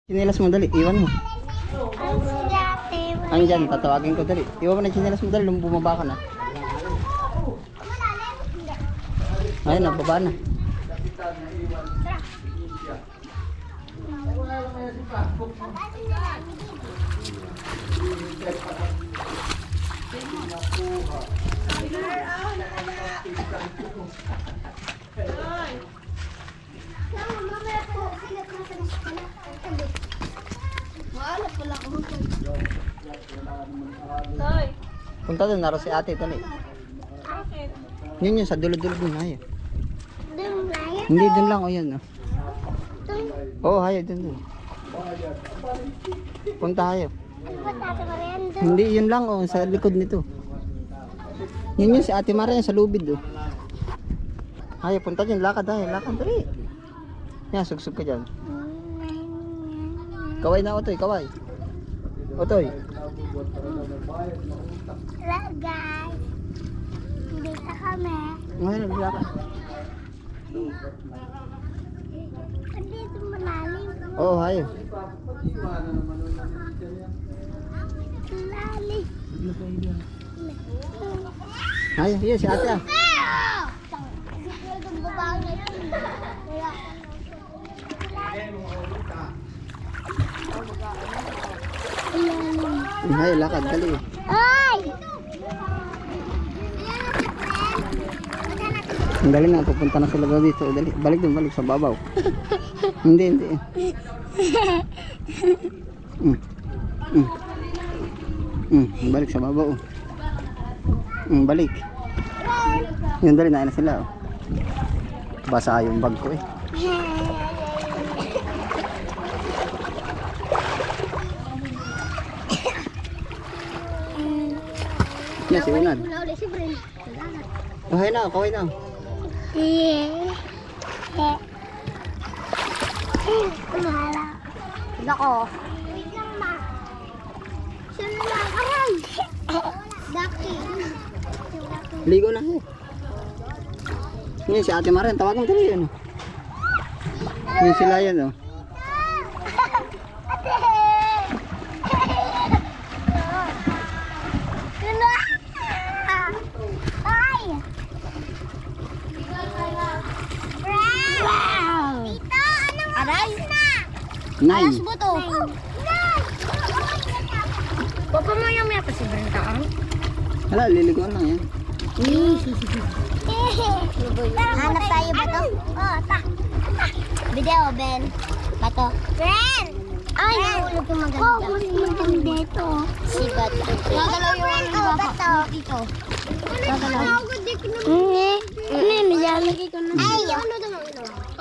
Chinelas mo dali, iwan mo. Ang dati. Andyan, tatawagin ko dali. Iwan mo na chinelas mo dali, nung bumaba ka na. Ayun na, baba na. Punta doon, naroon si ate, dali. Yun yun, sa dulo-dulo doon, hayo. Doon na yan. Hindi, doon lang, o yan. Oh. Doon. Oo, hayo, doon. Punta hayo. Ano ba Tata Marian doon? Hindi, yun lang, oh, sa likod nito. Yun yun, si ate Maria, sa lubid, oh. Hayo, punta dyan, lakad, hayo, lakad, dali. Yan, sugsug ka dyan. Kaway na, Otoy, kaway. Otoy. Hello guys. Dito kami. Ngayon, naglakad. Dito malalim. Oo, hayo. Lalim. Hayo, yun, si ate, ah. Hayo, lakad, dali. Ay! Dali na, pupunta na sila dito. Dali, balik dun, balik sa babaw. Hindi, hindi. Balik sa babaw. Balik. Yun, dali na sila. Oh. Basa yung bag ko eh. Yan, si Unad. Kaway na, kaway na. Mahala. Nako. Wait lang ma. Siya na lang. Aray! Daki. Ligo na eh. Yan, si ate Maren, tawagan dali yun. Yan sila yan oh. Nine. Buto. Papa mo yung may pa si Brentaang. Hala, liliguan lang yan. Hanap tayo ba to? Oh, ta. Video, Ben. Bato. Ben! Ay, nahulog yung maganda. Oh, maganda ito. Sibat. Nagalaw yung bato. Dito. Nagalaw. Hindi. Hindi, nilalagay ko na.